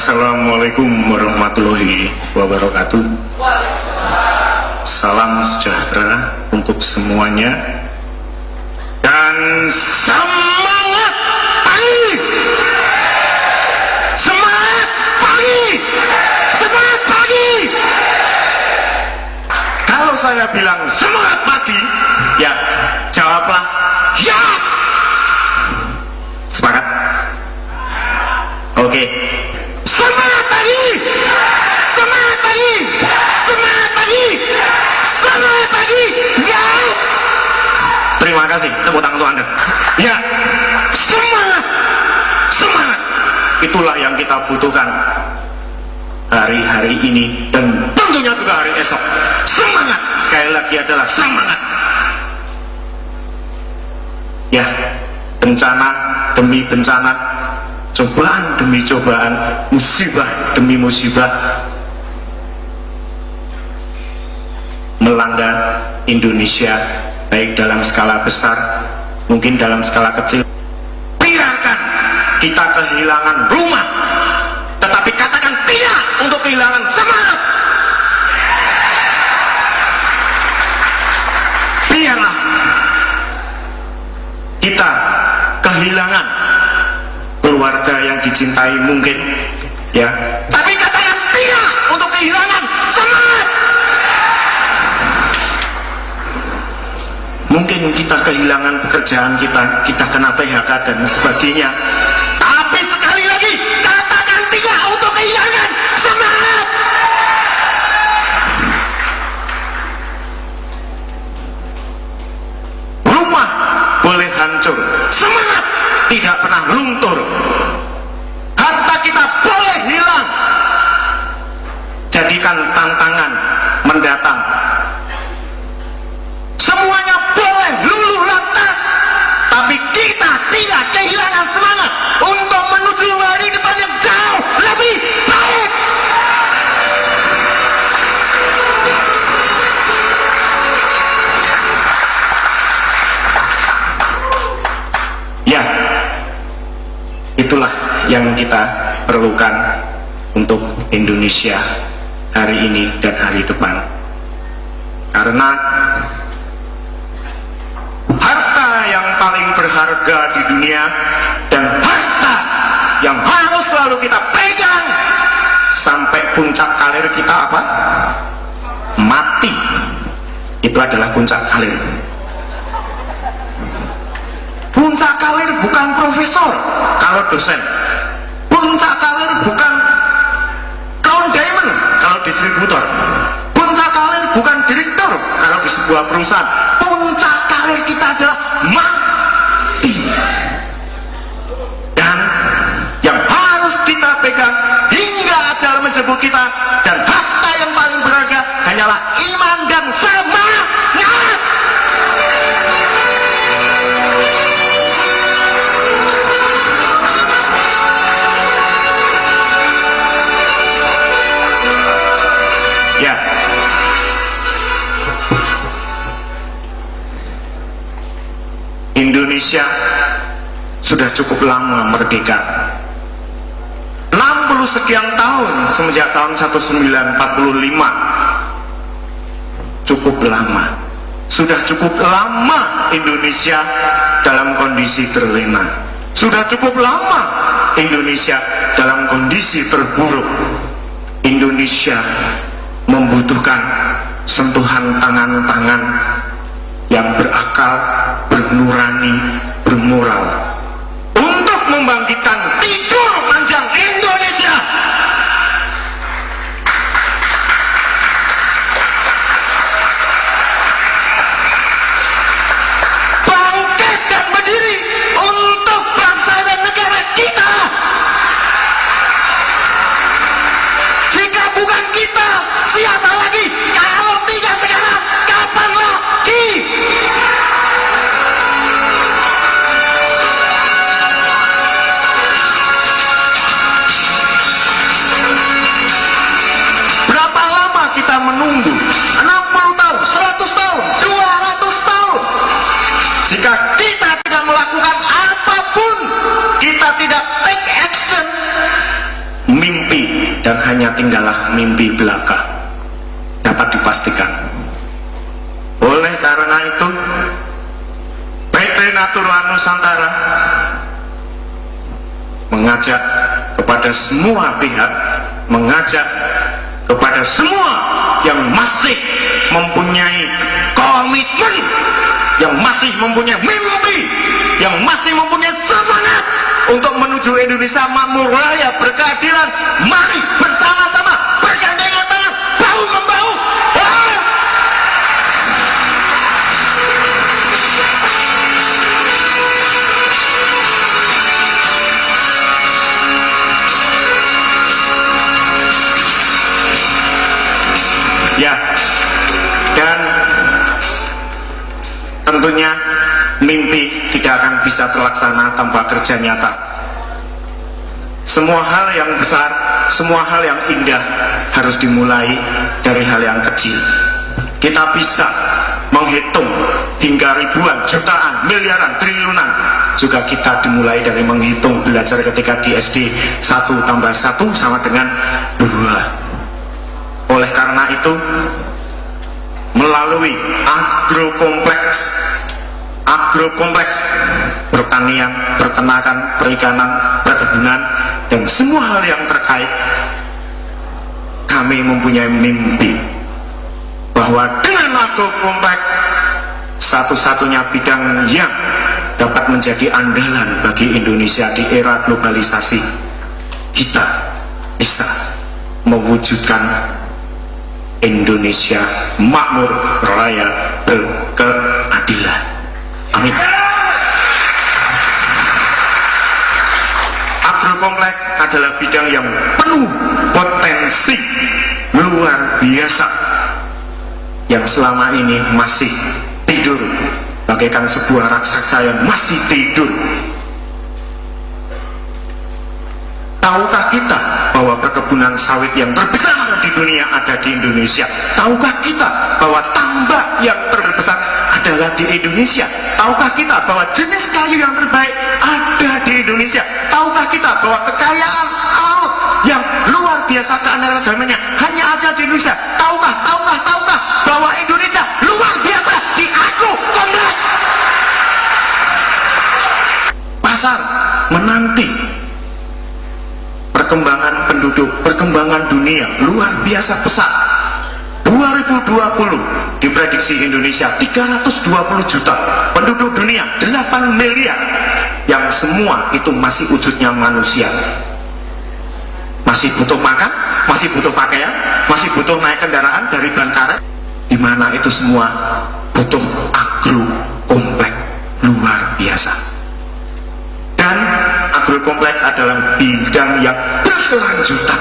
Assalamualaikum warahmatullahi wabarakatuh. Salam sejahtera untuk semuanya dan semangat pagi. Semangat pagi. Semangat pagi. Kalau saya bilang semangat pagi, ya jawablah ya. Semangat. Oke. Semangat pagi. Semangat pagi. Semangat pagi. Semangat pagi. Ya. Terima kasih. Tepuk tangan untuk Anda. Ya. Semangat. Semangat. Itulah yang kita butuhkan hari-hari ini dan tentunya juga hari esok. Semangat. Sekali lagi adalah semangat. Ya. Bencana demi bencana, cobaan demi cobaan, musibah demi musibah melanda Indonesia, baik dalam skala besar mungkin dalam skala kecil. Biarkan kita kehilangan rumah, tetapi katakan tidak untuk kehilangan semangat. Biarlah kita kehilangan keluarga yang dicintai mungkin, ya, tapi katakan tidak untuk kehilangan semangat. Mungkin kita kehilangan pekerjaan kita kena PHK dan sebagainya, tapi sekali lagi katakan tidak untuk kehilangan semangat. Rumah boleh hancur, semangat tidak pernah luntur. Harta kita boleh hilang, jadikan tantangan mendatang. Semuanya boleh luluh lantak, tapi kita tidak kehilangan semangat untuk menuju hari depan yang jauh lebih baik. Ya, itulah yang kita perlukan untuk Indonesia hari ini dan hari depan. Karena harta yang paling berharga di dunia dan harta yang harus selalu kita pegang sampai puncak karir kita apa? Mati. Itu adalah puncak karir. Puncak karir bukan profesor kalau dosen. Puncak karir bukan crown diamond kalau distributor. Puncak karir bukan direktur kalau di sebuah perusahaan. Puncak karir kita adalah mati. Dan yang harus kita pegang hingga ajal menjemput kita dan harta yang paling berharga hanyalah iman dan semangat. Ya, Indonesia sudah cukup lama merdeka, 60 sekian tahun semenjak tahun 1945. Cukup lama, sudah cukup lama Indonesia dalam kondisi terlena, sudah cukup lama Indonesia dalam kondisi terburuk. Indonesia membutuhkan sentuhan tangan-tangan yang berakal, bernurani, bermoral untuk membangkitkan tidur panjang Indonesia. Bangkit dan berdiri untuk bangsa dan negara kita. Jika bukan kita, siapa lagi? Kalau tidak sekarang, kapan lagi? hanya tinggallah mimpi belaka, dapat dipastikan. Oleh karena itu, PT Natural Nusantara mengajak kepada semua pihak, mengajak kepada semua yang masih mempunyai komitmen, yang masih mempunyai mimpi, yang masih mempunyai semangat untuk menuju Indonesia makmur raya berkeadilan, mari bersama-sama bergandengan tangan, bahu membahu. Ya, dan tentunya mimpi tidak akan bisa terlaksana tanpa kerja nyata. Semua hal yang besar, semua hal yang indah harus dimulai dari hal yang kecil. Kita bisa menghitung hingga ribuan, jutaan, miliaran, triliunan. Juga kita dimulai dari menghitung belajar ketika di SD 1 tambah 1 sama dengan 2. Oleh karena itu, melalui agrokompleks pertanian, peternakan, perikanan, perkebunan, dan semua hal yang terkait, kami mempunyai mimpi bahwa dengan agrokompleks, satu-satunya bidang yang dapat menjadi andalan bagi Indonesia di era globalisasi, kita bisa mewujudkan Indonesia makmur raya berkeadilan. Amin. Agrokompleks adalah bidang yang penuh potensi luar biasa, yang selama ini masih tidur bagaikan sebuah raksasa yang masih tidur. Tahukah kita bahwa perkebunan sawit yang terbesar di dunia ada di Indonesia? Tahukah kita bahwa tambak yang terbesar adalah di Indonesia? Tahukah kita bahwa jenis kayu yang terbaik ada di Indonesia? Tahukah kita bahwa kekayaan alam yang luar biasa keanekaragamannya hanya ada di Indonesia? Tahukah bahwa Indonesia luar biasa di agrokompleks? Pasar menanti perkembangan penduduk, perkembangan dunia luar biasa pesat. 2020 diprediksi Indonesia 320 juta, penduduk dunia 8 miliar, yang semua itu masih wujudnya manusia. Masih butuh makan, masih butuh pakaian, masih butuh naik kendaraan dari ban karet, di mana itu semua butuh agrokompleks luar biasa. Dan agrokompleks adalah bidang yang berkelanjutan.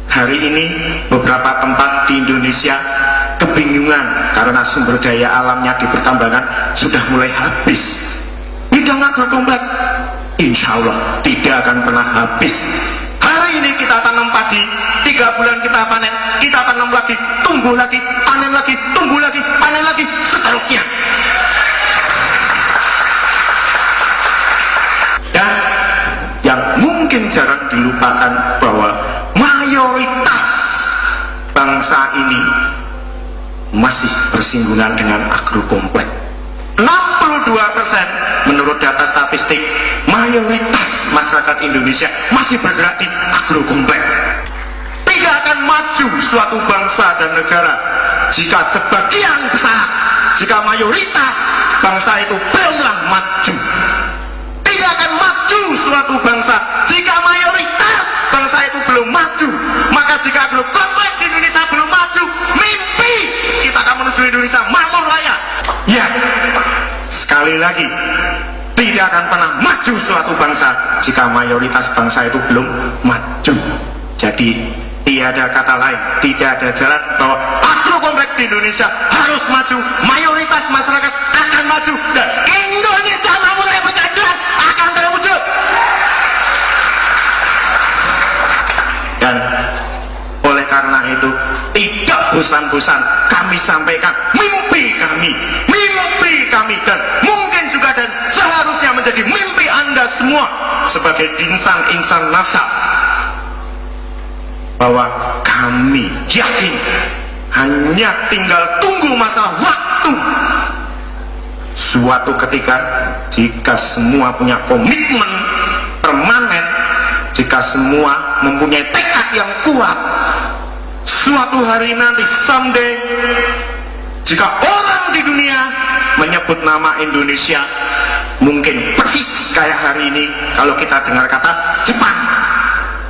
Hari ini beberapa tempat di Indonesia kebingungan karena sumber daya alamnya di pertambangan sudah mulai habis. Bidang agrokompleks insya Allah tidak akan pernah habis. Hari ini kita tanam padi, 3 bulan kita panen, kita tanam lagi, tumbuh lagi, panen lagi, tumbuh lagi, panen lagi, seterusnya. Dan yang mungkin jarang dilupakan bahwa mayoritas bangsa ini masih bersinggungan dengan agrokompleks. 62% menurut data statistik, mayoritas masyarakat Indonesia masih bergerak di agrokompleks. Tidak akan maju suatu bangsa dan negara jika sebagian besar, jika mayoritas bangsa itu belumlah maju. Tidak akan maju suatu bangsa jika mayoritas bangsa itu belum maju. Maka jika agrokompleks di Indonesia belum maju, mimpi kita akan menuju Indonesia makmur raya. Ya, sekali lagi, tidak akan pernah maju suatu bangsa jika mayoritas bangsa itu belum maju. Jadi tiada kata lain, tidak ada jalan bahwa agrokompleks di Indonesia harus maju, mayoritas masyarakat akan maju, dan Indonesia makmur raya berkeadilan akan terwujud. Dan oleh karena itu, tidak bosan-bosan kami sampaikan mimpi kami, dan mungkin juga dan seharusnya menjadi mimpi Anda semua sebagai insan-insan NASA. bahwa kami yakin hanya tinggal tunggu masa waktu. Suatu ketika, jika semua punya komitmen permanen, jika semua mempunyai tekad yang kuat, suatu hari nanti, someday, jika orang di dunia menyebut nama Indonesia, mungkin persis kayak hari ini kalau kita dengar kata Jepang.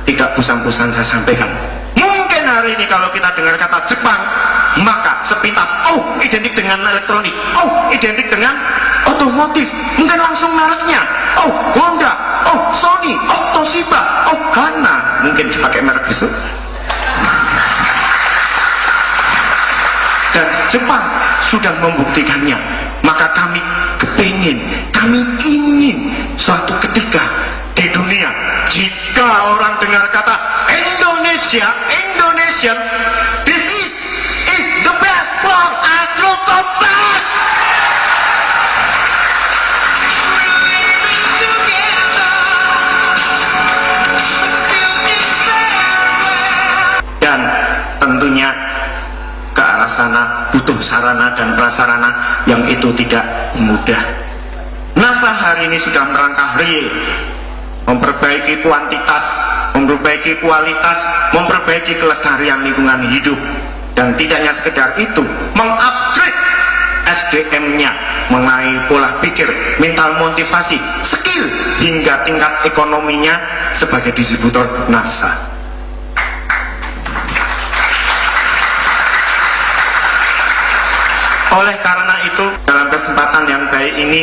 Tidak bosan-bosan saya sampaikan, mungkin hari ini kalau kita dengar kata Jepang, maka sepintas, oh identik dengan elektronik, oh identik dengan otomotif, mungkin langsung mereknya, oh Honda, oh Sony, oh Toshiba, oh Hana, mungkin dipakai merek besok. Dan Jepang sudah membuktikannya. Maka kami kepingin, kami ingin suatu ketika di dunia, jika orang dengar kata Indonesia, Indonesian, this is the best for Astrotopak. Dan tentunya ke arah sana butuh sarana dan prasarana yang itu tidak mudah. NASA hari ini sudah merangkah real, memperbaiki kuantitas, memperbaiki kualitas, memperbaiki kelestarian lingkungan hidup. Dan tidak hanya sekedar itu, mengupgrade SDM-nya mengenai pola pikir, mental motivasi, skill, hingga tingkat ekonominya sebagai distributor NASA. Oleh karena itu, dalam kesempatan yang baik ini,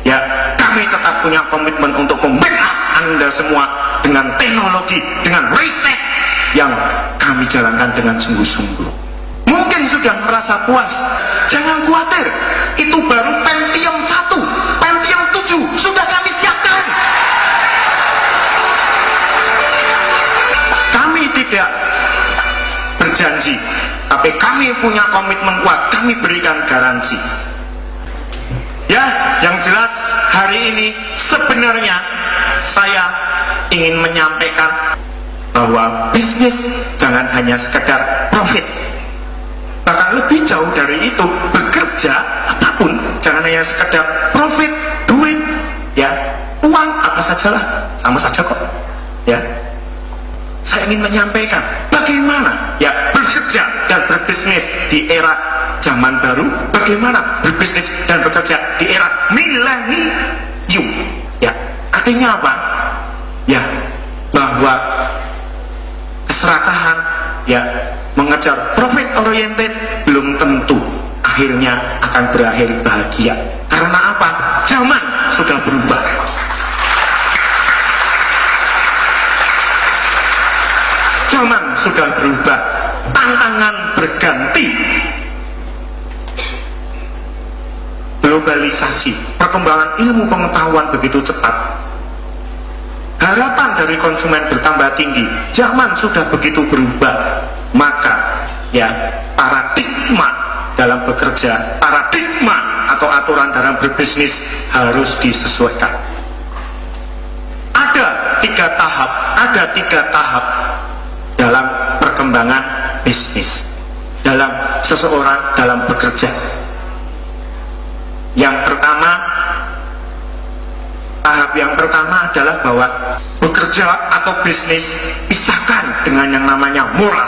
ya, kami tetap punya komitmen untuk membackup Anda semua dengan teknologi, dengan riset yang kami jalankan dengan sungguh-sungguh. Mungkin sudah merasa puas, jangan khawatir, itu baru Pentium 1, Pentium 7 sudah kami siapkan. Kami tidak berjanji, tapi kami punya komitmen kuat, kami berikan garansi. Ya, yang jelas hari ini sebenarnya saya ingin menyampaikan bahwa bisnis jangan hanya sekedar profit, bahkan lebih jauh dari itu, bekerja apapun jangan hanya sekedar profit, duit, ya, uang apa sajalah, sama saja kok, ya. Saya ingin menyampaikan bagaimana ya bekerja dan berbisnis di era zaman baru, bagaimana berbisnis dan bekerja di era milenium. Ya, artinya apa? Ya, bahwa keserakahan, ya, mengejar profit oriented belum tentu akhirnya akan berakhir bahagia. Karena apa? Zaman sudah berubah. Zaman sudah berubah, tantangan berganti. Globalisasi, perkembangan ilmu pengetahuan begitu cepat. Harapan dari konsumen bertambah tinggi. Zaman sudah begitu berubah. Maka ya paradigma dalam bekerja, paradigma atau aturan dalam berbisnis harus disesuaikan. Ada tiga tahap dalam perkembangan bisnis, dalam seseorang dalam bekerja. Tahap yang pertama adalah bahwa bekerja atau bisnis pisahkan dengan yang namanya moral.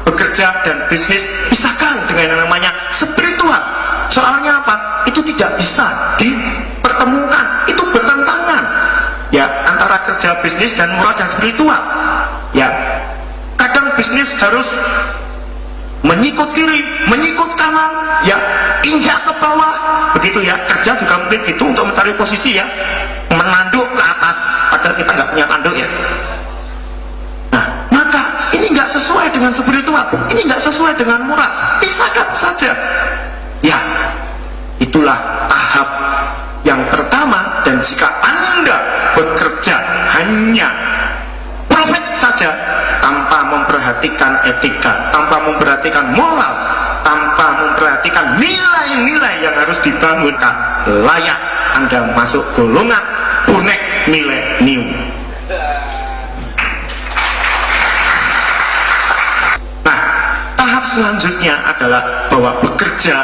Bekerja dan bisnis pisahkan dengan yang namanya spiritual. Soalnya apa? Itu tidak bisa dipertemukan, itu bertentangan ya antara kerja bisnis dan moral dan spiritual. Ya, kadang bisnis harus menyikut kiri, menyikut kanan, ya, injak ke bawah, begitu ya. Kerja juga mungkin gitu untuk mencari posisi ya, menanduk ke atas, padahal kita nggak punya tanduk ya. Nah, maka ini nggak sesuai dengan spiritual, ini nggak sesuai dengan moral, pisahkan saja. Ya, itulah tahap yang pertama. Dan jika Anda bekerja hanya profit saja, tanpa memperhatikan etika, tanpa memperhatikan moral, tanpa memperhatikan nilai-nilai yang harus dibangun, layak Anda masuk golongan bonek milenium. selanjutnya adalah bahwa bekerja,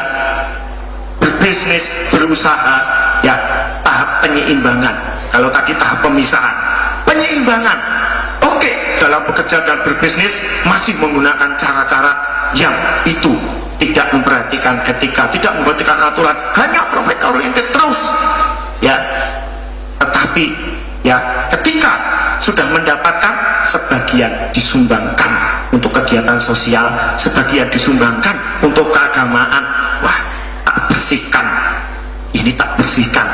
berbisnis, berusaha, ya tahap penyeimbangan. Kalau tadi tahap pemisahan, penyeimbangan. Oke, dalam bekerja dan berbisnis masih menggunakan cara-cara yang itu tidak memperhatikan etika, tidak memperhatikan aturan, hanya profit oriented terus, ya. Tetapi ya ketika sudah mendapatkan, sebagian disumbangkan untuk kegiatan sosial, sebagian disumbangkan untuk keagamaan. Wah, tak bersihkan, ini tak bersihkan.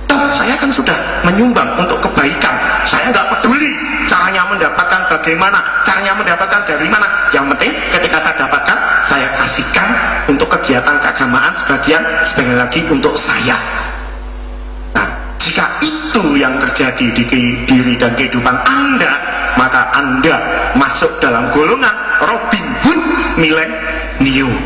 Toh saya kan sudah menyumbang untuk kebaikan, saya nggak peduli caranya mendapatkan bagaimana, caranya mendapatkan dari mana. Yang penting ketika saya dapatkan, saya kasihkan untuk kegiatan keagamaan, sebagian lagi untuk saya. Nah, jika itu yang terjadi di diri dan kehidupan Anda, maka Anda masuk dalam golongan Robin Hood milenium.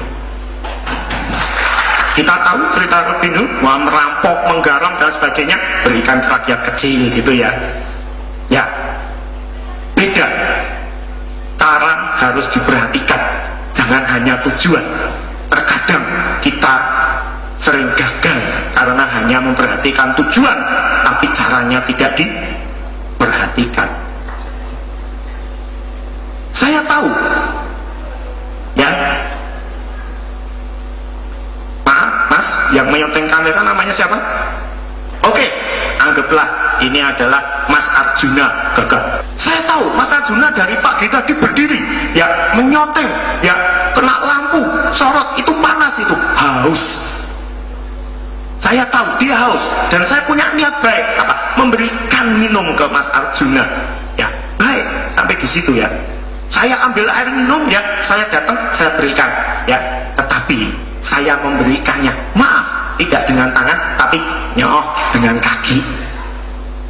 Kita tahu cerita Robin Hood, wah, merampok, menggarong dan sebagainya, berikan ke rakyat kecil gitu ya. Ya, beda. Cara harus diperhatikan, jangan hanya tujuan. Terkadang kita sering gagal karena hanya memperhatikan tujuan, tapi caranya tidak diperhatikan. Saya tahu, ya, maaf mas, yang menyontek kamera namanya siapa? Oke, anggaplah ini adalah Mas Arjuna Gagap. Saya tahu Mas Arjuna dari pagi tadi berdiri, ya, menyontek, ya, kena lampu sorot, itu panas, itu haus. Saya tahu dia haus, dan saya punya niat baik, apa? Memberikan minum ke Mas Arjuna, ya, baik sampai di situ ya. Saya ambil air minum, ya, saya datang, saya berikan, ya. Tetapi saya memberikannya, maaf, tidak dengan tangan, tapi nyoh dengan kaki.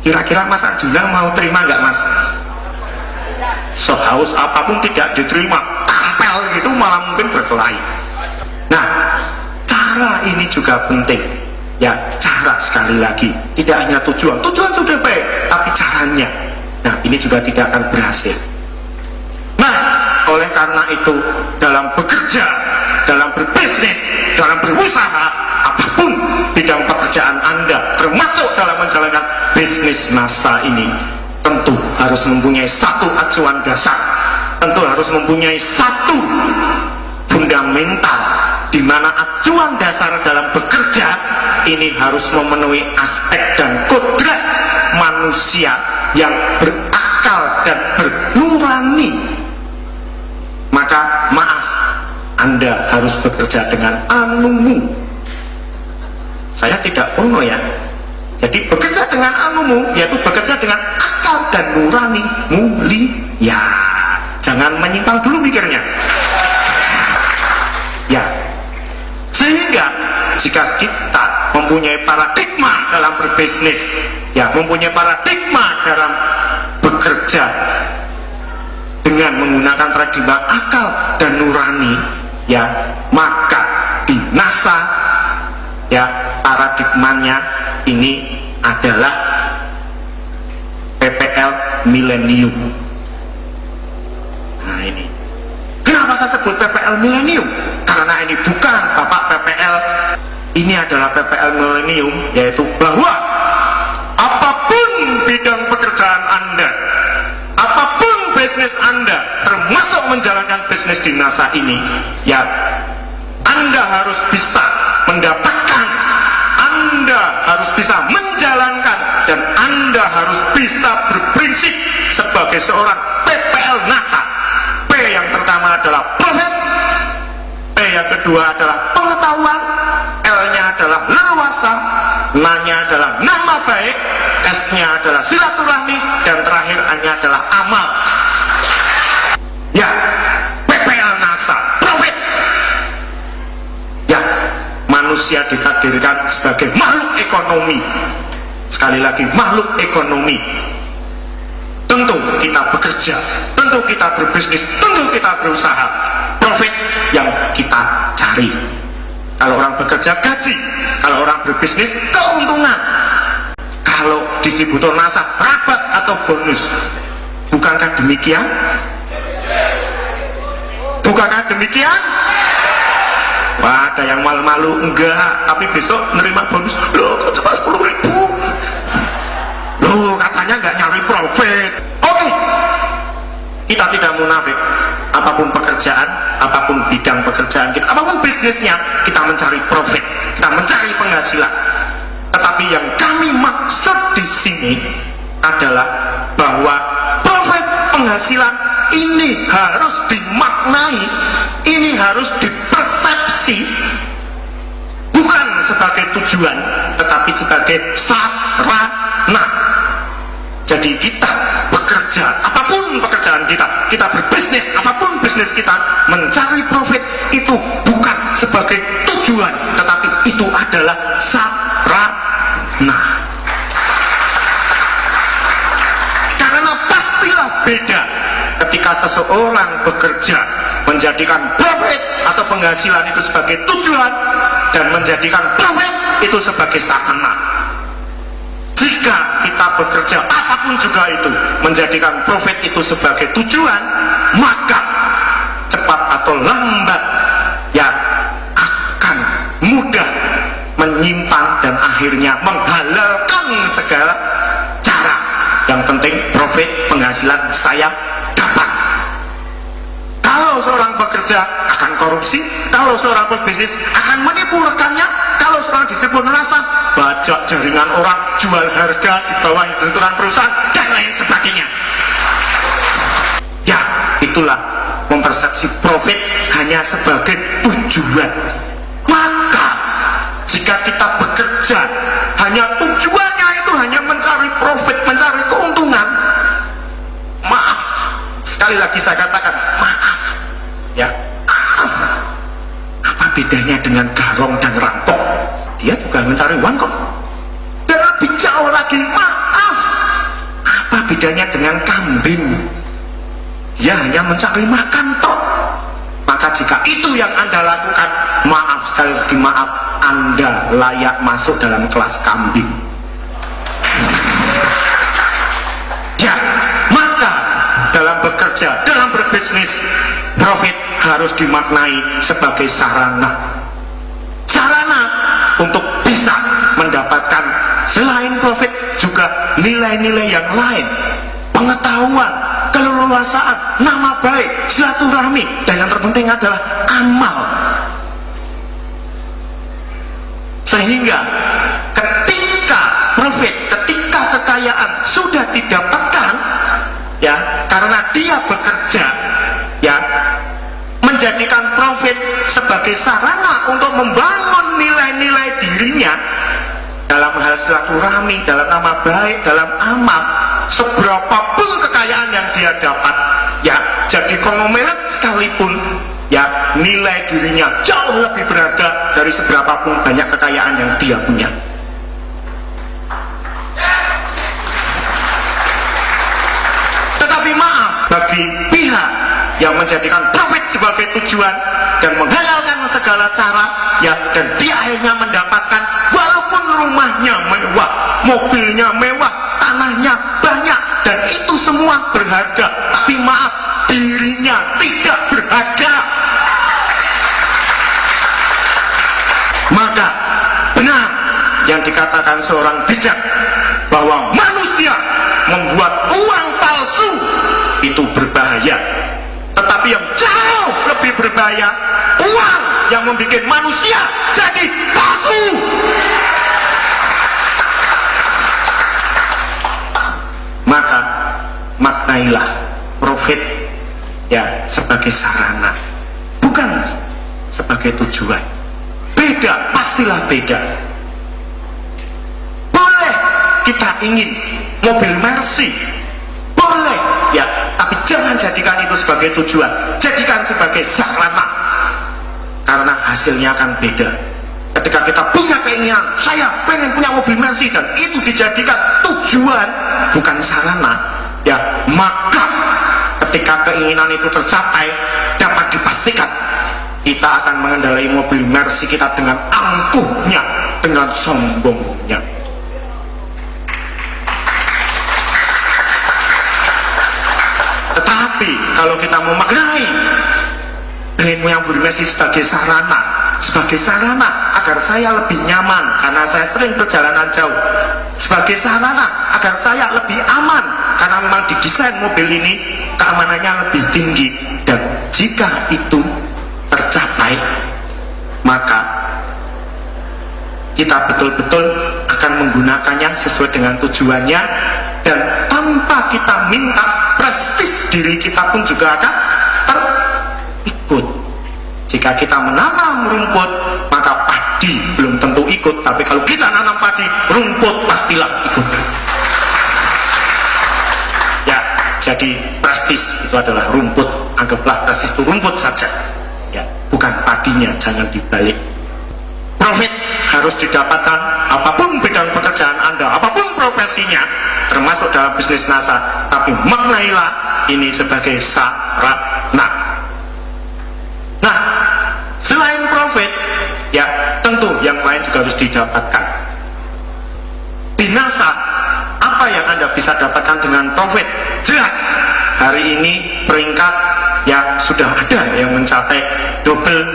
Kira-kira Mas Arjuna mau terima nggak mas? Sehaus apapun tidak diterima, tampel gitu, malah mungkin berkelahi. Nah, cara ini juga penting. Ya, cara sekali lagi, tidak hanya tujuan sudah baik, tapi caranya, nah ini juga tidak akan berhasil. Nah, oleh karena itu, dalam bekerja, dalam berbisnis, dalam berusaha, apapun bidang pekerjaan Anda, termasuk dalam menjalankan bisnis NASA ini, tentu harus mempunyai satu acuan dasar, tentu harus mempunyai satu fundamental, di mana acuan dasar dalam bekerja ini harus memenuhi aspek dan kodrat manusia yang berakal dan bernurani. Maka maaf, Anda harus bekerja dengan anumu. Saya tidak kuno ya. Jadi bekerja dengan anumu, yaitu bekerja dengan akal dan nurani mulia. Jangan menyimpang dulu mikirnya. Ya, sehingga jika kita mempunyai paradigma dalam berbisnis, ya, mempunyai paradigma dalam bekerja dengan menggunakan paradigma akal dan nurani, ya, maka di NASA, ya, paradigmanya ini adalah PPL Millennium. Nah ini, kenapa saya sebut PPL Millennium? Karena ini bukan Bapak PPL, ini adalah PPL Millennium, yaitu bahwa apapun bidang pekerjaan Anda, apapun bisnis Anda, termasuk menjalankan bisnis di NASA ini, ya, Anda harus bisa mendapatkan, Anda harus bisa menjalankan, dan Anda harus bisa berprinsip sebagai seorang PPL NASA. P yang pertama adalah profit, P yang kedua adalah pengetahuan, L-nya adalah leluasa, N-nya adalah nama baik, S-nya adalah silaturahmi, dan terakhir A-nya adalah amal. Ya, PPL NASA, profit. Ya, manusia ditakdirkan sebagai makhluk ekonomi. Sekali lagi, makhluk ekonomi. Tentu kita bekerja, tentu kita berbisnis, tentu kita berusaha. Profit yang kita cari. Kalau orang bekerja, gaji. Kalau orang berbisnis, keuntungan. Kalau distributor NASA, rabat atau bonus. Bukankah demikian? Bukankah demikian? Wah, ada yang malu-malu, enggak, tapi besok nerima bonus. Loh, kok cuma 10.000? Loh, katanya nggak nyari profit. Oke, kita tidak munafik. Apapun pekerjaan, apapun bidang pekerjaan kita, apapun bisnisnya, kita mencari profit, kita mencari penghasilan. Tetapi yang kami maksud di sini adalah bahwa profit, penghasilan ini harus dimaknai, ini harus dipersepsi, bukan sebagai tujuan, tetapi sebagai sarana. Jadi kita bekerja, apapun pekerjaan kita berbisnis, apapun bisnis kita, mencari profit itu bukan sebagai tujuan, tetapi itu adalah sarana. Karena pastilah beda ketika seseorang bekerja menjadikan profit atau penghasilan itu sebagai tujuan dan menjadikan profit itu sebagai sarana. Jika kita bekerja apapun juga itu menjadikan profit itu sebagai tujuan, maka cepat atau lambat ya akan mudah menyimpang dan akhirnya menghalalkan segala cara. Yang penting profit, penghasilan saya dapat. Kalau seorang bekerja akan korupsi, kalau seorang berbisnis akan menipu rekannya, kalau seorang disiplin merasa bajak jaringan orang, jual harga di bawah peraturan perusahaan dan lain sebagainya. Ya, itulah mempersepsi profit hanya sebagai tujuan. Maka jika kita bekerja hanya tujuannya itu hanya mencari profit, mencari keuntungan, maaf, sekali lagi saya katakan maaf, ya maaf. Apa bedanya dengan garong dan rampok? Dia juga mencari uang kok. Dan lebih jauh lagi, maaf, apa bedanya dengan kambing? Dia hanya mencari makan toh. Maka jika itu yang Anda lakukan, maaf, sekali lagi maaf, Anda layak masuk dalam kelas kambing. Ya, maka dalam bekerja, dalam berbisnis, profit harus dimaknai sebagai sarana. Sarana untuk bisa mendapatkan selain profit juga nilai-nilai yang lain, pengetahuan, keleluasaan, nama baik, silaturahmi, dan yang terpenting adalah amal. Sehingga ketika profit, ketika kekayaan sudah didapatkan, ya karena dia bekerja, ya menjadikan profit sebagai sarana untuk membangun nilai-nilai dirinya dalam hal silaturahmi, dalam nama baik, dalam amal. Seberapapun kekayaan yang dia dapat, ya jadi konglomerat sekalipun, ya nilai dirinya jauh lebih berharga dari seberapapun banyak kekayaan yang dia punya. Tetapi maaf, bagi pihak yang menjadikan profit sebagai tujuan dan menghalalkan segala cara, ya dan dia akhirnya mendapatkan walaupun rumahnya mewah, mobilnya mewah, tanahnya banyak, dan itu semua berharga, tapi maaf, dirinya tidak berharga. Maka benar yang dikatakan seorang bijak bahwa manusia membuat uang palsu itu berbahaya, tetapi yang jauh lebih berbahaya uang yang membuat manusia jadi palsu. Maka maknailah profit ya sebagai sarana, bukan sebagai tujuan. Beda, pastilah beda. Boleh kita ingin mobil Mercy, boleh ya, tapi jangan jadikan itu sebagai tujuan, jadikan sebagai sarana, karena hasilnya akan beda. Ketika kita punya keinginan, saya pengen punya mobil Mercy, dan itu dijadikan tujuan bukan sarana, ya maka ketika keinginan itu tercapai, dapat dipastikan kita akan mengendarai mobil Mercy kita dengan angkuhnya, dengan sombongnya. Tetapi kalau kita memaknai nenek moyang Burimesi sebagai sarana agar saya lebih nyaman karena saya sering perjalanan jauh, sebagai sarana agar saya lebih aman karena memang didesain mobil ini keamanannya lebih tinggi. Dan jika itu tercapai, maka kita betul-betul akan menggunakannya sesuai dengan tujuannya, dan tanpa kita minta, prestis diri kita pun juga akan terikut. Jika kita menanam rumput, maka padi belum tentu ikut, tapi kalau kita nanam padi, rumput pastilah ikut. Ya, jadi prestis itu adalah rumput. Anggaplah prestis itu rumput saja, ya, bukan padinya, jangan dibalik. Profit harus didapatkan apapun bidang pekerjaan Anda, apapun profesinya, termasuk dalam bisnis NASA, tapi maknailah ini sebagai sarana. Nah, selain profit, ya tentu yang lain juga harus didapatkan. Di NASA, apa yang Anda bisa dapatkan dengan profit? Jelas, hari ini peringkat ya sudah ada yang mencapai double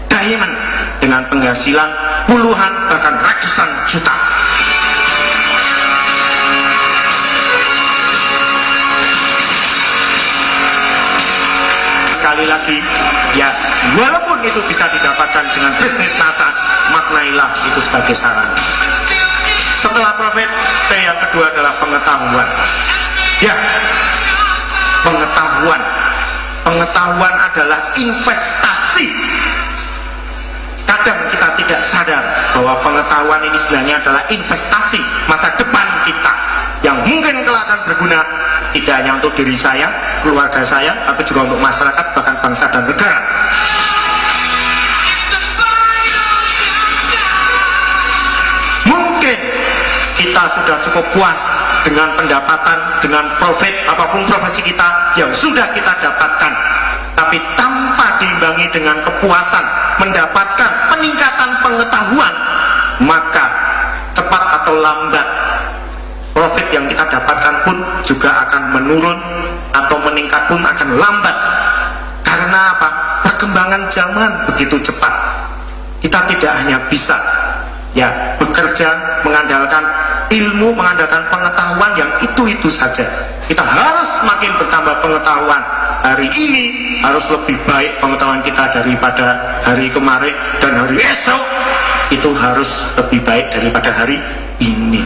diamond dengan penghasilan puluhan bahkan ratusan juta. Sekali lagi, ya walaupun itu bisa didapatkan dengan bisnis NASA, maknailah itu sebagai sarana. Setelah profit, T yang kedua adalah pengetahuan. Ya, pengetahuan. Pengetahuan adalah investasi. Kadang kita tidak sadar bahwa pengetahuan ini sebenarnya adalah investasi masa depan kita yang mungkin kelak akan berguna tidak hanya untuk diri saya, keluarga saya, tapi juga untuk masyarakat, bahkan bangsa dan negara. Mungkin kita sudah cukup puas dengan pendapatan, dengan profit, apapun profesi kita yang sudah kita dapatkan, tapi tanpa diimbangi dengan kepuasan mendapatkan peningkatan pengetahuan, maka cepat atau lambat profit yang kita dapatkan pun juga akan menurun, atau meningkat pun akan lambat. Karena apa? Perkembangan zaman begitu cepat. Kita tidak hanya bisa ya bekerja mengandalkan ilmu, mengandalkan pengetahuan yang itu saja. Kita harus makin bertambah pengetahuan. Hari ini harus lebih baik pengetahuan kita daripada hari kemarin, dan hari esok itu harus lebih baik daripada hari ini.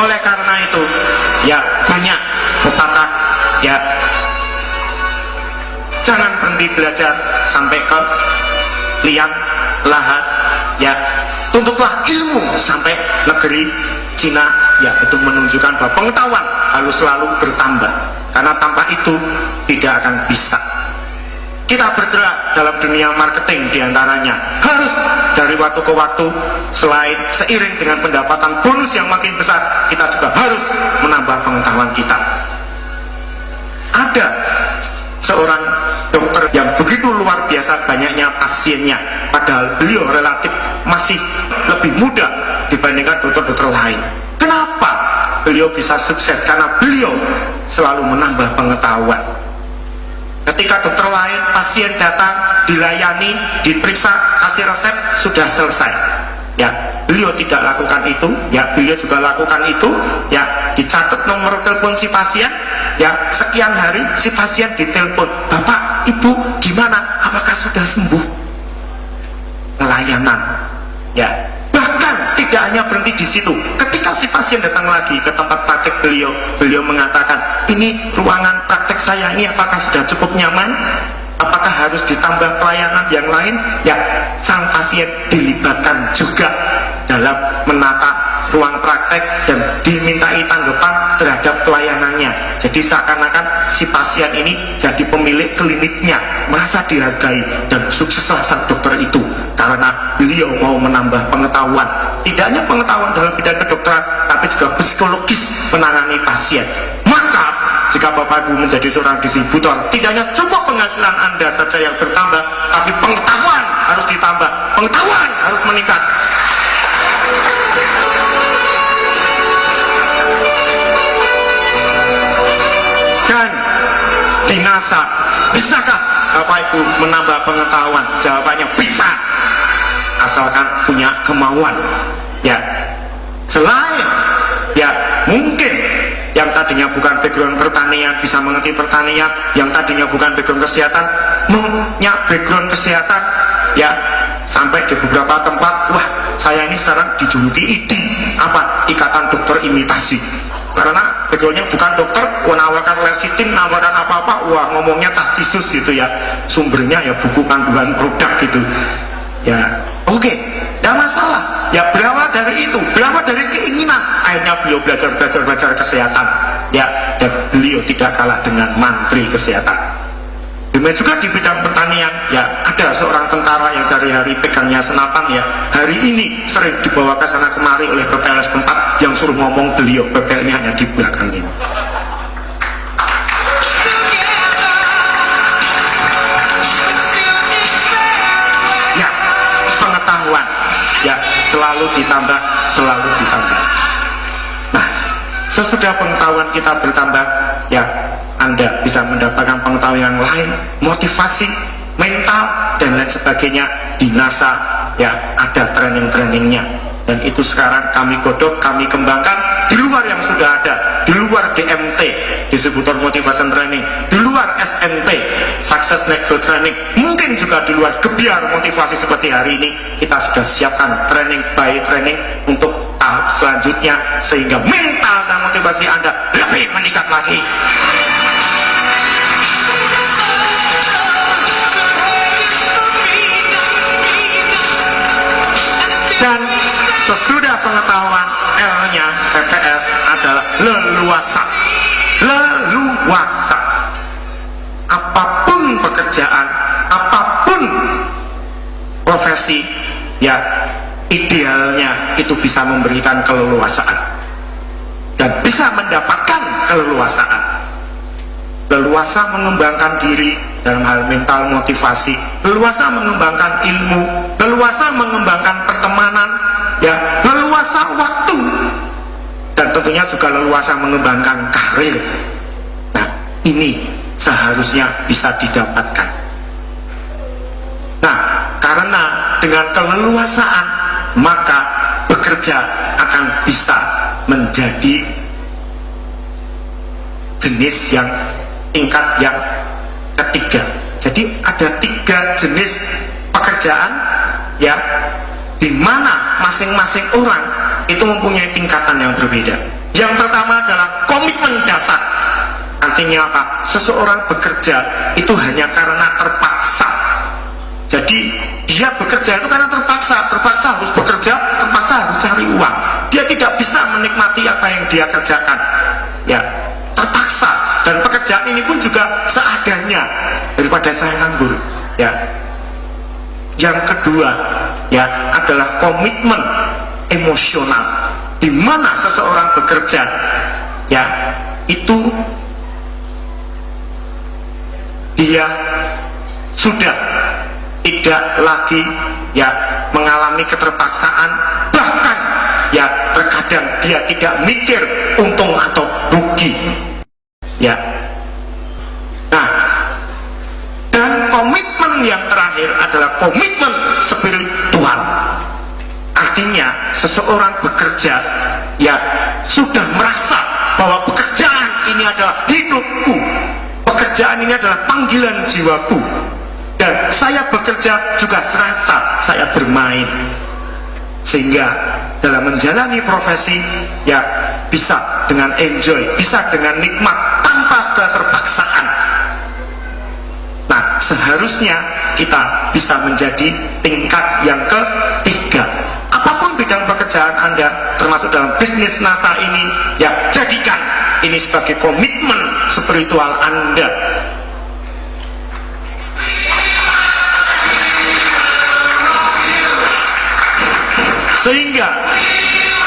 Oleh karena itu, ya banyak pepatah, ya jangan berhenti belajar sampai ke liang lahat, ya tuntutlah ilmu sampai negeri Cina, ya itu menunjukkan bahwa pengetahuan harus selalu bertambah, karena tanpa itu tidak akan bisa. Kita bergerak dalam dunia marketing diantaranya harus dari waktu ke waktu, selain seiring dengan pendapatan bonus yang makin besar, kita juga harus menambah pengetahuan kita. Ada seorang dokter yang begitu luar biasa banyaknya pasiennya, padahal beliau relatif masih lebih muda dibandingkan dokter-dokter lain. Kenapa beliau bisa sukses? Karena beliau selalu menambah pengetahuan. Ketika dokter lain, pasien datang, dilayani, diperiksa, kasih resep, sudah selesai. Ya, beliau tidak lakukan itu. Ya, beliau juga lakukan itu. Ya, dicatat nomor telepon si pasien. Ya, sekian hari si pasien ditelepon, Bapak, Ibu, gimana? Apakah sudah sembuh? Pelayanan. Ya, bahkan tidak hanya berhenti di situ. Ketika si pasien datang lagi ke tempat praktek beliau, beliau mengatakan, ini ruangan praktek saya ini apakah sudah cukup nyaman? Apakah harus ditambah pelayanan yang lain? Ya, sang pasien dilibatkan juga dalam menata ruang praktek dan dimintai tanggapan terhadap pelayanannya. Jadi seakan-akan si pasien ini jadi pemilik kliniknya, merasa dihargai, dan sukseslah sang dokter itu karena beliau mau menambah pengetahuan. Tidak hanya pengetahuan dalam bidang kedokteran, tapi juga psikologis menangani pasien. Maka jika Bapak Ibu menjadi seorang distributor, tidak hanya cukup penghasilan Anda saja yang bertambah, tapi pengetahuan harus ditambah, pengetahuan harus meningkat. di NASA. Bisakah Bapak Ibu menambah pengetahuan? Jawabannya bisa, asalkan punya kemauan. Ya, selain ya mungkin yang tadinya bukan background pertanian bisa mengerti pertanian, yang tadinya bukan background kesehatan punya background kesehatan, ya sampai di beberapa tempat, wah saya ini sekarang dijuluki IDI, apa? Ikatan Dokter Imitasi, karena backgroundnya bukan dokter, menawarkan lesitin, menawarkan apa-apa, wah ngomongnya tas-cisus gitu ya, sumbernya ya buku panduan produk gitu ya. Oke, tidak masalah ya, berawal dari itu, berawal dari keinginan, akhirnya beliau belajar kesehatan ya, dan beliau tidak kalah dengan mantri kesehatan. Demikian juga di bidang pertanian ya, ada seorang tentara yang sehari-hari pegangnya senapan ya, hari ini sering dibawa ke sana kemari oleh PPLS tempat yang suruh ngomong beliau, PPL-nya hanya di belakang ini. Ya, pengetahuan ya selalu ditambah. Nah, sesudah pengetahuan kita bertambah ya, Anda bisa mendapatkan pengetahuan yang lain, motivasi, mental dan lain sebagainya. Di NASA ya ada training-trainingnya, dan itu sekarang kami godok, kami kembangkan di luar yang sudah ada, di luar DMT, distributor motivation training, di luar SNT, Success Network Training, mungkin juga di luar Gebiar motivasi seperti hari ini. Kita sudah siapkan training by training untuk tahap selanjutnya, sehingga mental dan motivasi Anda lebih meningkat lagi. Dan sesudah pengetahuan, L-nya PPL adalah leluasa. Leluasa. Apapun pekerjaan, apapun profesi, ya idealnya itu bisa memberikan keleluasaan dan bisa mendapatkan keleluasaan. Leluasa mengembangkan diri dalam hal mental motivasi, leluasa mengembangkan ilmu, leluasa mengembangkan pertemanan, ya leluasa waktu, dan tentunya juga leluasa mengembangkan karir. Nah, ini seharusnya bisa didapatkan. Nah, karena dengan keleluasaan maka bekerja akan bisa menjadi jenis yang tingkat yang ketiga. Jadi ada 3 jenis pekerjaan ya, di mana masing-masing orang itu mempunyai tingkatan yang berbeda. Yang pertama adalah komitmen dasar. Artinya apa? Seseorang bekerja itu hanya karena terpaksa. Jadi dia bekerja itu karena terpaksa harus bekerja, terpaksa harus cari uang. Dia tidak bisa menikmati apa yang dia kerjakan. Ya, terpaksa. Dan pekerjaan ini pun juga seadanya, daripada saya nganggur. Ya. Yang kedua ya adalah komitmen emosional, di mana seseorang bekerja ya itu dia sudah tidak lagi ya mengalami keterpaksaan, bahkan ya terkadang dia tidak mikir untung atau rugi ya. Nah, dan komitmen yang terakhir adalah komitmen spiritual. Artinya seseorang bekerja ya sudah merasa bahwa pekerjaan ini adalah hidupku, pekerjaan ini adalah panggilan jiwaku, dan saya bekerja juga serasa saya bermain, sehingga dalam menjalani profesi ya bisa dengan enjoy, bisa dengan nikmat tanpa keterpaksaan. Nah, seharusnya kita bisa menjadi tingkat yang ketiga. Apapun bidang pekerjaan Anda, termasuk dalam bisnis NASA ini, ya jadikan ini sebagai komitmen spiritual Anda. Sehingga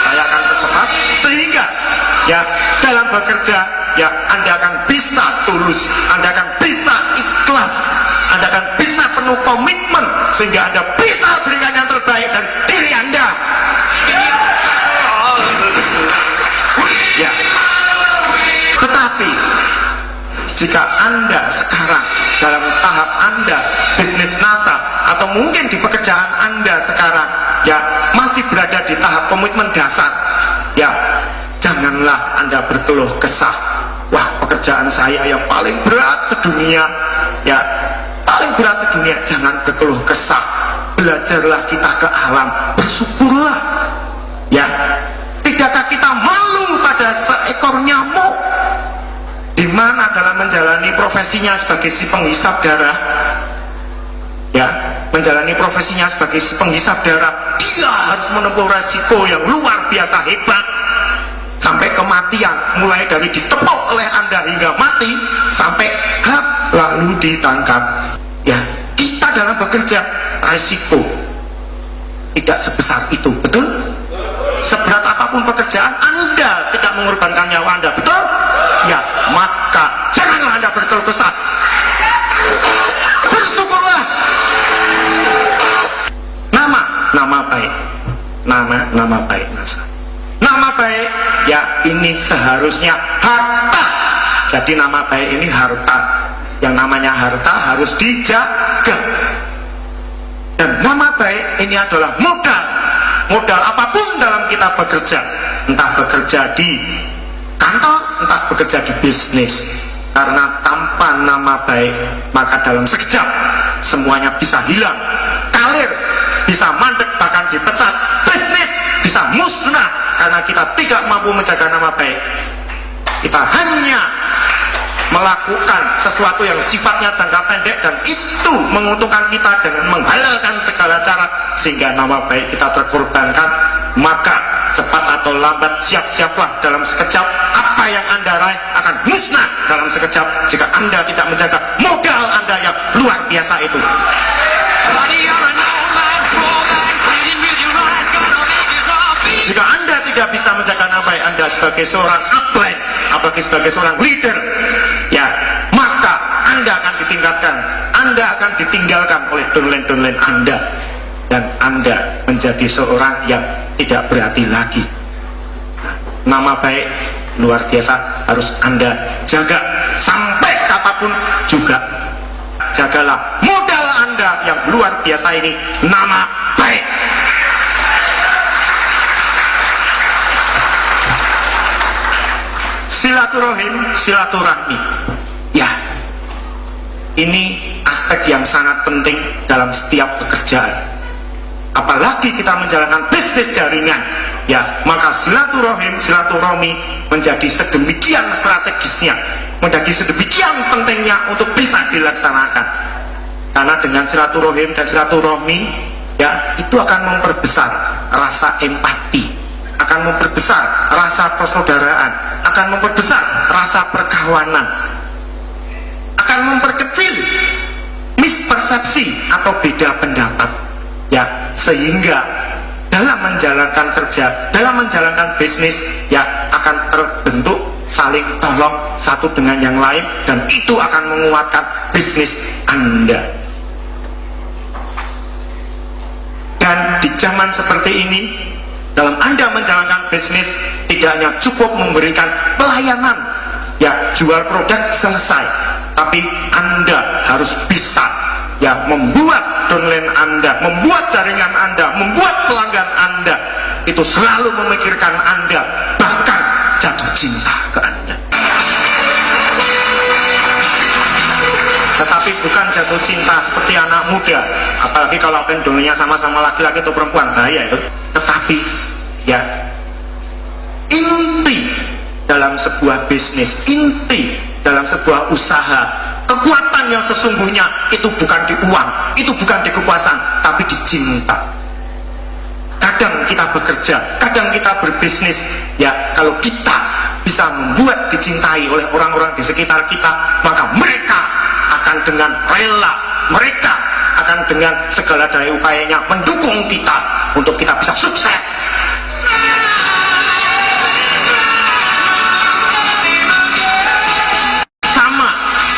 saya akan percepat, sehingga ya dalam bekerja ya Anda akan bisa tulus, Anda akan bisa ikhlas, Anda akan bisa penuh komitmen, sehingga Anda bisa berikan yang terbaik dari diri Anda. Ya. Tetapi jika Anda sekarang dalam tahap Anda bisnis NASA, atau mungkin di pekerjaan Anda sekarang ya masih berada di tahap komitmen dasar, ya janganlah Anda berkeluh kesah. Wah, pekerjaan saya yang paling berat sedunia, ya paling berat sedunia. Jangan berkeluh kesah, belajarlah kita ke alam, bersyukurlah. Ya, tidakkah kita malu pada seekor nyamuk, di mana dalam menjalani profesinya sebagai si penghisap darah, ya menjalani profesinya sebagai si penghisap darah, dia harus menempuh resiko yang luar biasa hebat sampai kematian, mulai dari ditepuk oleh Anda hingga mati sampai lalu ditangkap. Ya, kita dalam bekerja resiko tidak sebesar itu, betul? Seberat apapun pekerjaan, Anda tidak mengorbankan nyawa Anda, betul? Ya, maka janganlah Anda berkeluh kesah, bersyukurlah. Nama baik, nama baik NASA, nama baik, ya ini seharusnya harta. Jadi nama baik ini harta, yang namanya harta harus dijaga. Dan nama baik ini adalah modal apapun dalam kita bekerja, entah bekerja di kantor, entah bekerja di bisnis. Karena tanpa nama baik, maka dalam sekejap semuanya bisa hilang, kalir bisa mandek, bahkan dipecat, bisnis bisa musnah karena kita tidak mampu menjaga nama baik. Kita hanya melakukan sesuatu yang sifatnya jangka pendek, dan itu menguntungkan kita dengan menghalalkan segala cara sehingga nama baik kita terkorbankan. Maka cepat atau lambat, siap-siaplah, dalam sekejap apa yang Anda raih akan musnah dalam sekejap jika Anda tidak menjaga modal Anda yang luar biasa itu. Jika Anda tidak bisa menjaga nama baik Anda sebagai seorang upline, apalagi sebagai seorang leader, ya maka Anda akan ditingkatkan, Anda akan ditinggalkan oleh downline Anda, dan Anda menjadi seorang yang tidak berarti lagi. Nama baik luar biasa harus Anda jaga sampai kapanpun juga. Jagalah modal Anda yang luar biasa ini, nama baik. Silaturahmi, ya ini aspek yang sangat penting dalam setiap pekerjaan. Apalagi kita menjalankan bisnis jaringan, ya maka silaturahmi menjadi sedemikian strategisnya, menjadi sedemikian pentingnya untuk bisa dilaksanakan. Karena dengan silaturahmi, ya itu akan memperbesar rasa empati, akan memperbesar rasa persaudaraan, akan memperbesar rasa perkawanan, akan memperkecil mispersepsi atau beda pendapat, ya sehingga dalam menjalankan kerja, dalam menjalankan bisnis, ya akan terbentuk saling tolong satu dengan yang lain, dan itu akan menguatkan bisnis Anda. Dan di zaman seperti ini, dalam Anda menjalankan bisnis, tidak hanya cukup memberikan pelayanan, ya jual produk selesai, tapi Anda harus bisa ya membuat downline Anda, membuat jaringan Anda, membuat pelanggan Anda itu selalu memikirkan Anda, bahkan jatuh cinta ke Anda. Tetapi bukan jatuh cinta seperti anak muda, apalagi kalau downline-nya sama-sama laki-laki atau perempuan, bahaya itu. Tetapi ya inti dalam sebuah bisnis, inti dalam sebuah usaha, kekuatan yang sesungguhnya itu bukan di uang, itu bukan di kekuasaan, tapi di cinta. Kadang kita bekerja, kadang kita berbisnis, ya kalau kita bisa membuat dicintai oleh orang-orang di sekitar kita, maka mereka akan dengan rela, mereka akan dengan segala daya upayanya mendukung kita untuk kita bisa sukses. Sama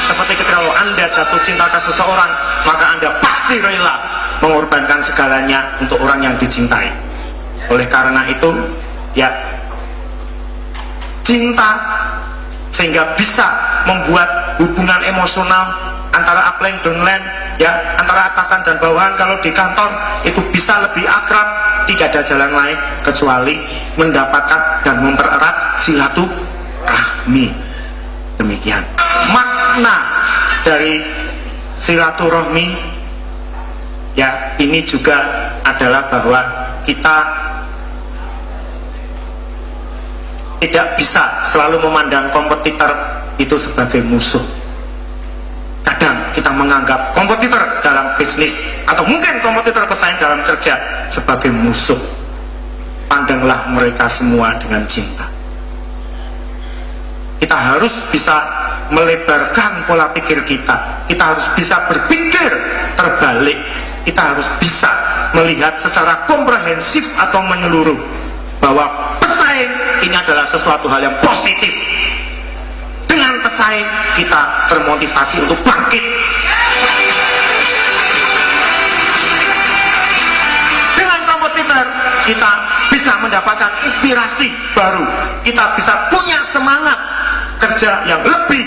seperti ketika Anda jatuh cinta ke seseorang, maka Anda pasti rela mengorbankan segalanya untuk orang yang dicintai. Oleh karena itu, ya cinta sehingga bisa membuat hubungan emosional antara upline downline, ya, antara atasan dan bawahan. Kalau di kantor itu bisa lebih akrab, tidak ada jalan lain kecuali mendapatkan dan mempererat silaturahmi. Demikian makna dari silaturahmi, ya. Ini juga adalah bahwa kita tidak bisa selalu memandang kompetitor itu sebagai musuh. Kadang kita menganggap kompetitor dalam bisnis atau mungkin kompetitor pesaing dalam kerja sebagai musuh. Pandanglah mereka semua dengan cinta. Kita harus bisa melebarkan pola pikir kita. Kita harus bisa berpikir terbalik. Kita harus bisa melihat secara komprehensif atau menyeluruh bahwa pesaing ini adalah sesuatu hal yang positif. Dengan pesaing kita termotivasi untuk bangkit. Dengan kompetitor kita bisa mendapatkan inspirasi baru. Kita bisa punya semangat kerja yang lebih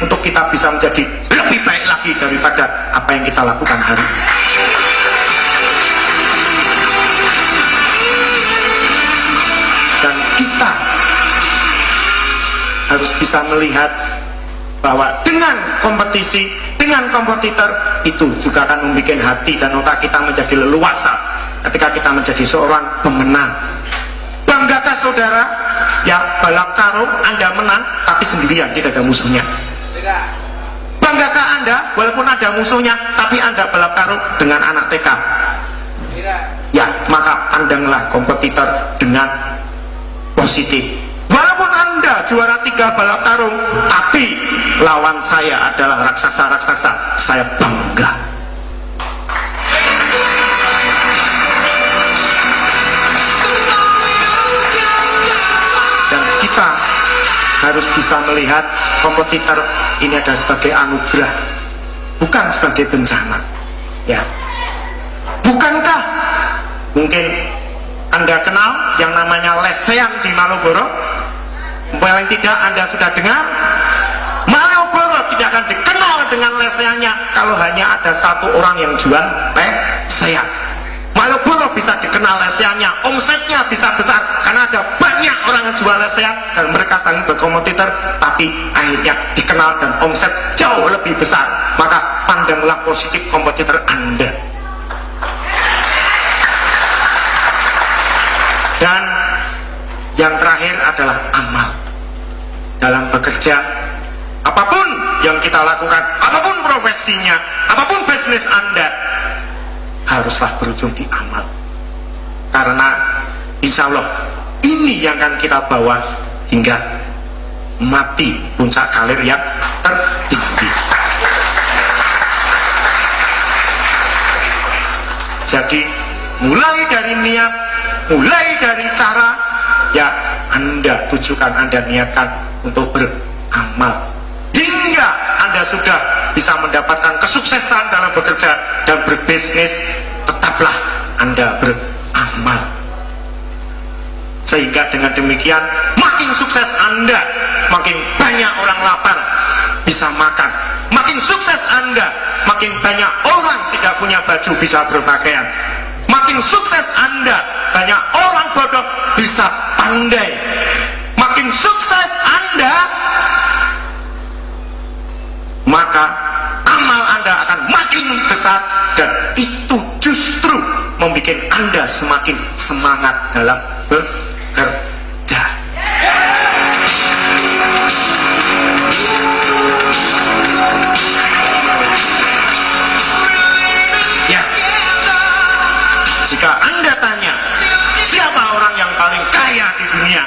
untuk kita bisa menjadi lebih baik lagi daripada apa yang kita lakukan hari ini. Dan kita harus bisa melihat bahwa dengan kompetisi, dengan kompetitor itu juga akan membuat hati dan otak kita menjadi leluasa ketika kita menjadi seorang pemenang. Banggakah saudara, ya, balap karung Anda menang tapi sendirian, tidak ada musuhnya? Banggakah Anda walaupun ada musuhnya tapi Anda balap karung dengan anak TK? Ya, maka pandanglah kompetitor dengan positif. Walaupun Anda juara 3 balap karung tapi lawan saya adalah raksasa-raksasa, saya bangga. Dan kita harus bisa melihat kompetitor ini adalah sebagai anugerah, bukan sebagai bencana, ya. Bukankah mungkin Anda kenal yang namanya lesehan di Malioboro? Paling tidak Anda sudah dengar. Malioboro tidak akan dikenal dengan lesehannya kalau hanya ada satu orang yang jual lesehan. Malioboro bisa dikenal lesehannya, omsetnya bisa besar karena ada banyak orang yang jual lesehan dan mereka saling berkompetitor, tapi akhirnya dikenal dan omset jauh lebih besar. Maka pandanglah positif kompetitor Anda. Dan yang terakhir adalah amal. Dalam bekerja, apapun yang kita lakukan, apapun profesinya, apapun bisnis Anda, haruslah berujung di amal. Karena insya Allah ini yang akan kita bawa hingga mati puncak karir yang tertinggi. Jadi mulai dari niat, mulai dari cara, ya, Anda tujukan, Anda niatkan untuk beramal hingga Anda sudah bisa mendapatkan kesuksesan dalam bekerja dan berbisnis. Tetaplah Anda beramal, sehingga dengan demikian makin sukses Anda, makin banyak orang lapar bisa makan. Makin sukses Anda, makin banyak orang tidak punya baju bisa berpakaian. Makin sukses Anda, banyak orang bodoh bisa pandai. Makin sukses Anda, maka amal Anda akan makin besar, dan itu justru membuat Anda semakin semangat dalam bekerja. Ya, jika Anda tanya siapa orang yang paling kaya di dunia,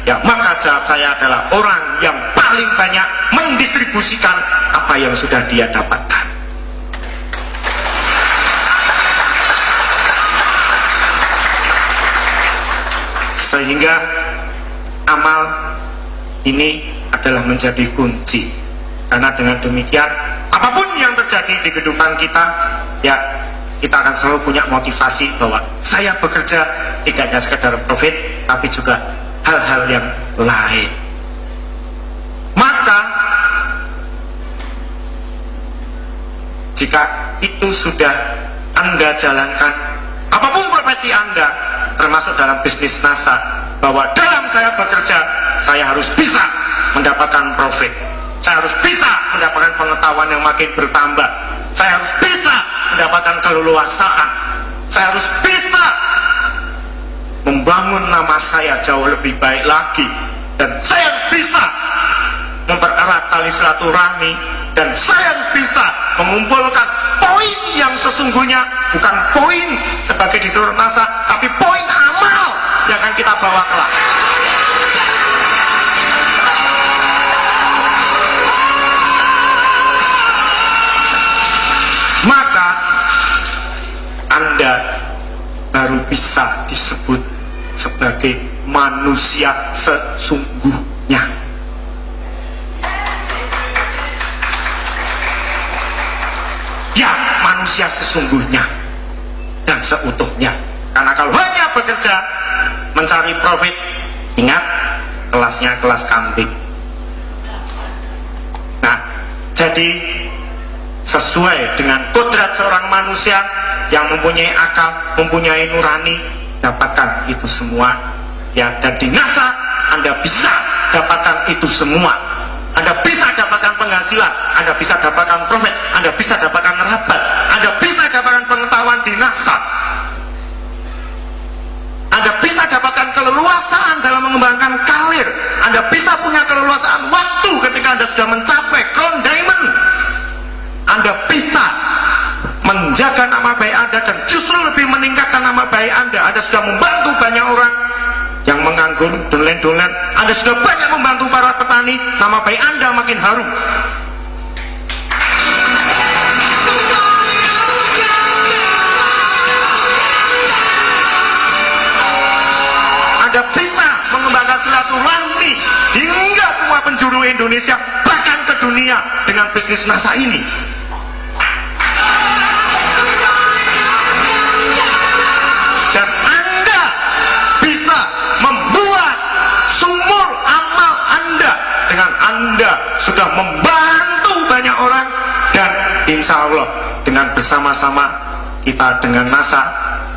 ya, maka jawab saya adalah orang yang paling banyak mendistribusikan apa yang sudah dia dapatkan. Sehingga amal ini adalah menjadi kunci. Karena dengan demikian, apapun yang terjadi di kehidupan kita, ya, kita akan selalu punya motivasi bahwa saya bekerja tidak hanya sekedar profit, tapi juga hal-hal yang lain. Maka jika itu sudah Anda jalankan, apapun profesi Anda, termasuk dalam bisnis NASA, bahwa dalam saya bekerja, saya harus bisa mendapatkan profit, saya harus bisa mendapatkan pengetahuan yang makin bertambah, saya harus bisa mendapatkan keleluasaan, saya harus bisa membangun nama saya jauh lebih baik lagi, dan saya harus bisa mempererat tali silaturahmi, dan saya harus bisa mengumpulkan poin yang sesungguhnya, bukan poin sebagai disuruh NASA, tapi poin amal yang akan kita bawa kelak. Maka Anda baru bisa disebut sebagai manusia sesungguhnya. Ya, manusia sesungguhnya dan seutuhnya. Karena kalau hanya bekerja mencari profit, ingat, kelasnya kelas kambing. Nah, jadi sesuai dengan kodrat seorang manusia yang mempunyai akal, mempunyai nurani, dapatkan itu semua. Ya, dan di NASA Anda bisa dapatkan itu semua. Anda bisa dapatkan penghasilan, Anda bisa dapatkan profit, Anda bisa dapatkan rabat, Anda bisa dapatkan pengetahuan di NASA, Anda bisa dapatkan keleluasaan dalam mengembangkan karir, Anda bisa punya keleluasaan waktu ketika Anda sudah mencapai crown diamond, Anda bisa menjaga nama baik Anda dan justru lebih meningkatkan nama baik Anda. Anda sudah membantu banyak orang yang menganggur, dolen-dolen, Anda sudah banyak membantu para petani, nama baik Anda makin harum. Anda bisa mengembangkan silaturahmi hingga semua penjuru Indonesia, bahkan ke dunia dengan bisnis NASA ini. Dan Anda bisa membuat sumur amal Anda dengan Anda sudah membantu banyak orang, dan insya Allah dengan bersama-sama kita dengan NASA,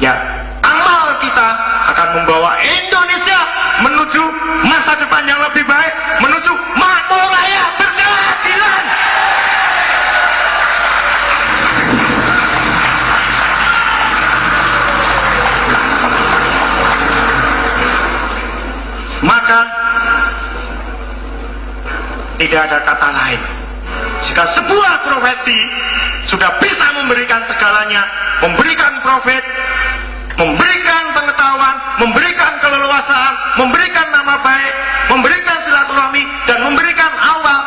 ya, amal kita akan membawa Indonesia menuju masa depan yang lebih baik, menuju makmur raya berkeadilan. Maka tidak ada kata lain, jika sebuah profesi sudah bisa memberikan segalanya, memberikan profit, memberikan pengetahuan, memberikan keleluasaan, memberikan nama baik, memberikan silaturahmi, dan memberikan awal